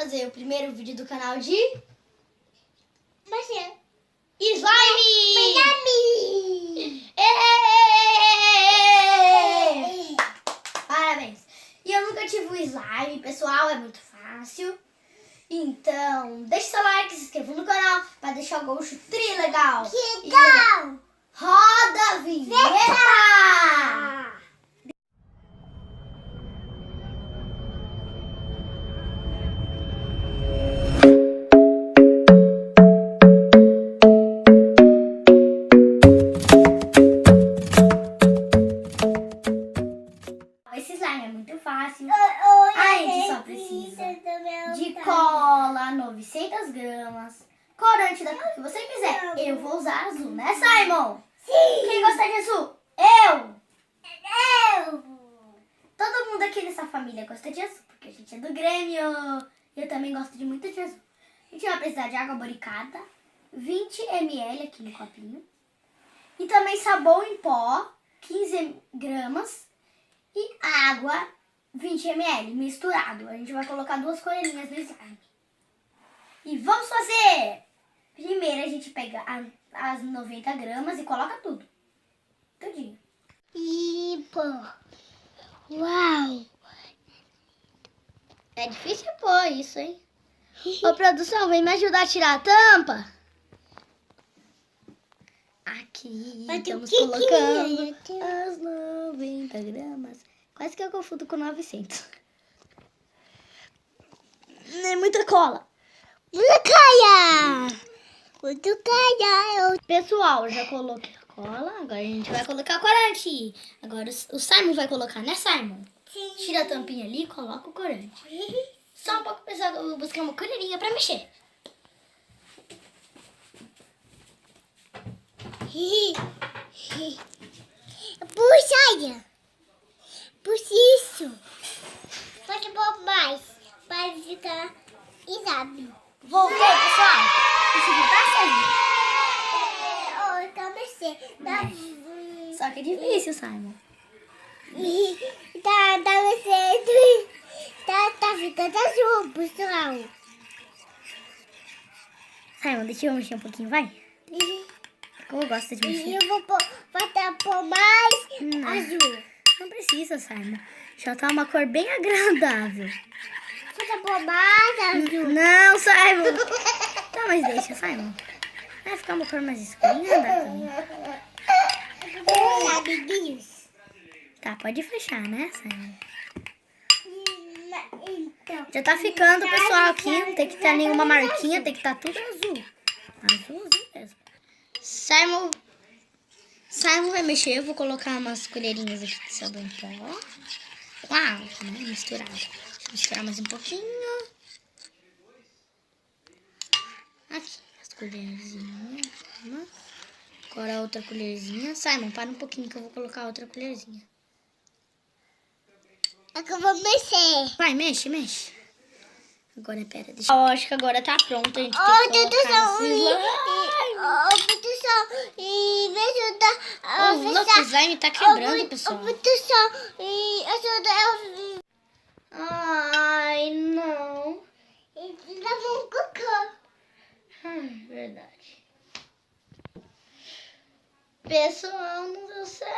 fazer o primeiro vídeo do canal de... Você. Slime! Parabéns! E eu nunca tive o slime, pessoal, é muito fácil. Então, deixe seu like, se inscreva no canal para deixar o gosto trilegal. Que legal! Roda a vinheta! Esse slime é muito fácil. A gente só precisa de cola, 900 gramas, corante da cor que você quiser. Eu vou usar azul, né, Simon? Sim! Quem gosta de azul? Eu! Eu! Todo mundo aqui nessa família gosta de azul, porque a gente é do Grêmio. E eu também gosto de muito de azul. A gente vai precisar de água boricada, 20 ml aqui no copinho. E também sabão em pó, 15 gramas. E água, 20 ml, misturado. A gente vai colocar 2 colherinhas no slime. E vamos fazer! Primeiro a gente pega as 90 gramas e coloca tudo. Tudinho. E pô. Uau! É difícil pôr isso, hein? Ô, produção, vem me ajudar a tirar a tampa. Aqui, Mas estamos o que colocando que as 90 gramas. Quase que eu confundo com 900. É muita cola. Muito cara! Pessoal, já coloquei a cola. Agora a gente vai colocar o corante. Agora o Simon vai colocar, né, Simon? Sim. Tira a tampinha ali e coloca o corante. Só um pouco pesado, eu vou buscar uma colherinha pra mexer. Puxa! Puxa isso! Pode pôr mais para ficar exame. Voltei, pessoal. Isso já tá saindo. Tá mexendo. Só que é difícil, Simon. Tá mexendo. Tá ficando azul, pessoal. Simon, deixa eu mexer um pouquinho, vai. Como eu gosto de mexer. Eu vou pôr mais azul. Não precisa, Simon. Já tá uma cor bem agradável. Vou pôr mais azul. Não, Simon. Não, mas deixa, Simon. Vai ficar uma cor mais escurinha, dá também. Amiguinhos. Tá, pode fechar, né, Simon? Então. Já tá ficando, pessoal, aqui. Não tem que ter nenhuma marquinha, tem que estar tudo azul. Azul mesmo. Simon vai mexer. Eu vou colocar umas colherinhas aqui de sabão em pó. Com a água, né? Misturado. Deixa eu misturar mais um pouquinho. Aqui, as colherzinhas. Agora a outra colherzinha. Simon, para um pouquinho que eu vou colocar outra colherzinha. É que eu vou mexer. Vai, mexe. Agora, pera, deixa eu... acho que agora tá pronto. A gente tem que produção, colocar produção, e me ajuda a o nosso slime tá quebrando, pessoal. Produção, e ajuda Ai, não. Ainda vou colocar. Verdade. Pessoal, não deu certo.